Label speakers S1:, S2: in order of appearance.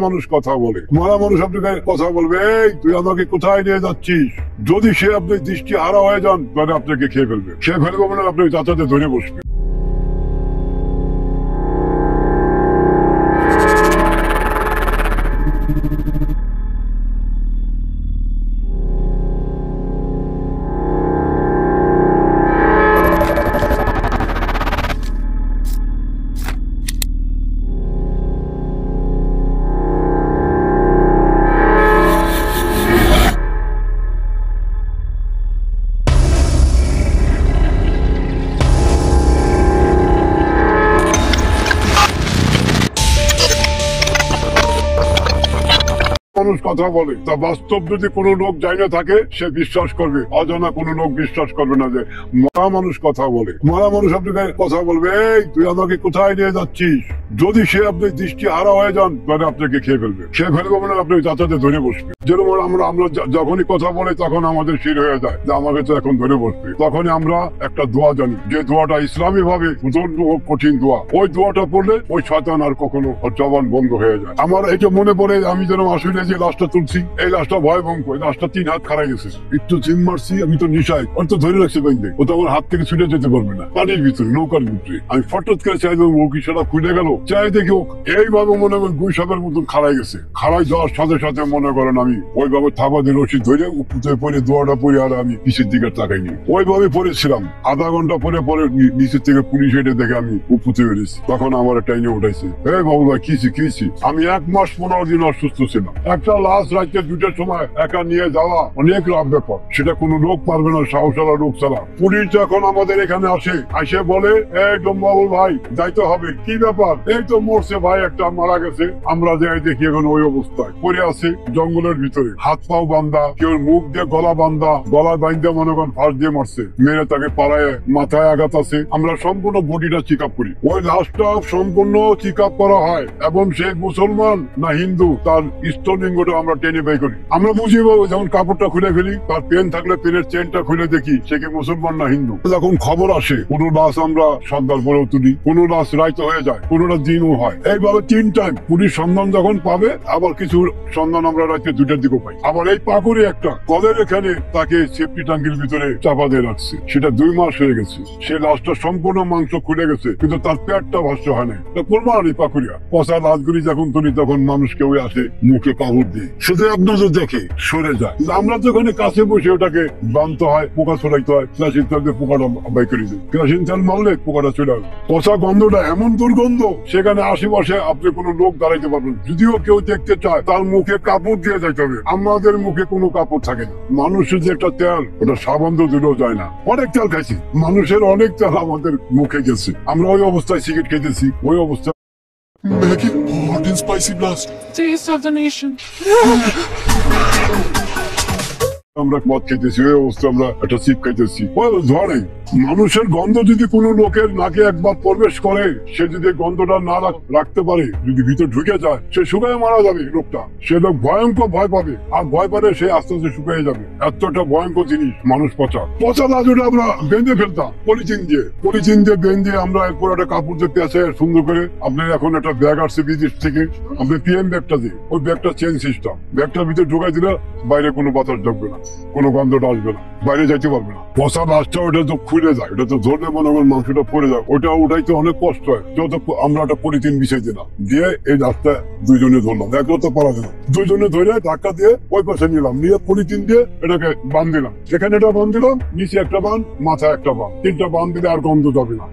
S1: মানুষ কথা বলে, মরা মানুষ আপনাকে কথা বলবে, এই তুই আমাকে কোথায় নিয়ে যাচ্ছিস? যদি সে আপনার দৃষ্টি হারা হয়ে যান তাহলে আপনাকে খেয়ে ফেলবে মানে আপনি তাতে ধরে বসবে। মানুষ কথা বলে, তা বাস্তব যদি কোনো লোক যায় না থাকে সে বিশ্বাস করবে, অজানা কোনো লোক বিশ্বাস করবে না যে মরা মানুষ কথা বলে। মরা মানুষ আপনাকে কথা বলবে, এই তুই আমাকে কোথায় নিয়ে যাচ্ছিস? যদি সে আপনি দৃষ্টি হারা হয়ে যান তাহলে আপনাকে খেয়ে ফেলবে মানে আপনি তাতে ধরে বসবে। যেরকম আমরা যখনই কথা বলে তখন আমাদের শির হয়ে যায় যে আমাকে তো এখন ধরে বসবে। তখনই আমরা একটা দোয়া জানি, যে দোয়াটা ইসলামী ভাবে কঠিন দোয়া। ওই দোয়াটা পড়লে ওই শয়তান আর কখনো জবান বন্ধ হয়ে যায়। আমার এটা মনে পড়ে, আমি যেন আসলে যে লাশটা তুলছি, এই লাশটা ভয়ভঙ্কর, এই লাশটা 3 হাত খারাই গেছে। একটু জিম মারছি, আমি তো নিশায় ওর তো ধরে রাখছি বাইন্দে, ও তো আমার হাত থেকে ছুটে যেতে পারবে না। পানির ভিতরে, নৌকার ভিতরে আমি ফটত করে চাই ও কি সেটা খুলে গেল, চাই দেখি ও এইভাবে মনে করেন গুইসাপের মতন খাড়াই গেছে। খাড়াই যাওয়ার সাথে সাথে মনে করেন আমি ওইভাবে থাবা দিয়ে রশি ধরে উপরে পরে দোয়াটা পরে আর আমি নিচের দিকে তাকাইনি, ওইভাবে পড়েছিলাম। আধা ঘন্টা পরে পরে নিচের থেকে পুলিশ এটে দেখে আমি উপরে বেরিয়েছি। তখন আমার টাইনে উঠাইছে, হে বাবু ভাই কিছি। আমি 1 মাস 15 দিন অসুস্থ ছিলাম। একটা লাশ রাত্রে 2টার সময় একা নিয়ে যাওয়া অনেক লাভ ব্যাপার, সেটা কোনো লোক পারবে না, সাহসালা লোক ছাড়া। পুলিশ যখন আমাদের এখানে আসে বলে, এই ডম্বাবুল ভাই যাইতে হবে। কি ব্যাপার? এই তো মরছে ভাই, একটা মারা গেছে। আমরা যাই দেখি এখন ওই অবস্থায় পড়ে আছে জঙ্গলের ভিতরে, হাত পাও বান্ধা, কেউ মুখ দিয়ে গলা বান্ধা, গলা বান্ধা মনে করেন ফাঁস দিয়ে মারছে, মেরে তাকে পাড়ায় মাথায় আঘাত আছে। আমরা সম্পূর্ণ বডিটা চেক আপ করি, ওই লাশটা সম্পূর্ণ চেক আপ করা হয় এবং সে মুসলমান না হিন্দু তার স্তলিঙ্গটা আমরা টেনে বাই করি। আমরা বুঝি যখন কাপড়টা খুলে ফেলি, তার পেন থাকলে পেনের চেনটা খুলে দেখি সে কি মুসলমান না হিন্দু। যখন খবর আসে কোন লাশ আমরা সন্ধান করেও তুলি, কোন লাশ রাইতে হয়ে যায়, কোনটা দিনও হয়। এইভাবে 3 টাইম পুলিশ সন্ধান যখন পাবে, আবার কিছু সন্ধান আমরা রাতে 2টার দিকে পাই। আবার এই পাকুড়ে একটা কলের এখানে তাকে সেফটি ট্যাঙ্কির ভিতরে চাপা দিয়ে রাখছে, সেটা 2 মাস হয়ে গেছে। সে লাশটা সম্পূর্ণ মাংস খুলে গেছে কিন্তু তার পেটটা ভাষ্য হয় না। প্রমাণ এই পাকুড়িয়া পচা লাশগুলি যখন তুলি তখন মানুষ কেউ আসে মুখে কাপড় দিয়ে, শুধু এক নজর দেখে সরে যায়। আমরা তো ওখানে কাছে বসে ওটাকে বানতে হয়, পোকা ছড়াইতে হয়, কেরাসিন তেল দিয়ে পোকাটা বাই করে দিই। কেরাসিন তেল মারলে পোকাটা চলে আসবে। পচা গন্ধটা এমন দুর্গন্ধ, সেখানে আশেপাশে আপনি কোনো লোক দাঁড়াইতে পারবেন। যদিও কেউ দেখতে চায় তার মুখে কাপড় দিয়ে যাইতে হবে, আমাদের মুখে কোনো কাপড় থাকে না। মানুষের যে একটা তেল, ওটা সাবান তো দিলেও যায় না। অনেক তেল খাইছি, মানুষের অনেক তেল আমাদের মুখে গেছে। আমরা ওই অবস্থায় সিগারেট খেতেছি, ওই অবস্থায়
S2: Maggie, hot and spicy blast.
S3: Taste of the nation.
S1: আমরা মদ খেতেছি, ওই অবস্থা আমরা একটা চিপ খাইতেছি। ধরে মানুষের গন্ধ যদি কোনো লোকের নাকে একবার প্রবেশ করে, সে যদি গন্ধটা না রাখতে পারে, যদি ভিতরে ঢুকে যায়, সে শুকায় মারা যাবে লোকটা। সে লোক ভয়ঙ্কর ভয় পাবে, আর ভয় পাবে সে আস্তে আস্তে শুকিয়ে যাবে। এতটা ভয়ঙ্কর জিনিস মানুষ পচা লাজুটা আমরা বেঁধে ফেলতাম পলিথিন দিয়ে বেঁধে আমরা এরপর একটা কাপড় দিয়ে পেঁচে সুন্দর করে। আপনার এখন একটা ব্যাগ আসছে বিদেশ থেকে, আপনি পিএম ব্যাগটা দিয়ে, ওই ব্যাগটা চেন সিস্টেম, ব্যাগটার ভিতরে ঢুকাই দিলে বাইরে কোনো বাতাস ঢুকবে না, কোনো গন্ধটা আসবে না, বাইরে যাইতে পারবে না। পচা লাশটা ওটা তো খুলে যায়, ওটা তো ধরলে মনে হয় মাংসটা পড়ে যায়, ওটা উঠাইতে অনেক কষ্ট হয়। যত আমরা একটা পলিথিন বিছাই দিলাম, দিয়ে এই লাশটা 2জনে ধরলাম, একলা তো পারা যায় না। 2জনে ধরে ধাক্কা দিয়ে ওই পাশে নিলাম, নিয়ে পলিথিন দিয়ে এটাকে বাঁধ দিলাম। যেখানে এটা বাঁধ দিলাম, নিচে একটা বাঁধ, মাথায় একটা বাঁধ, 3টা বাঁধ দিলে আর গন্ধ যাবে না।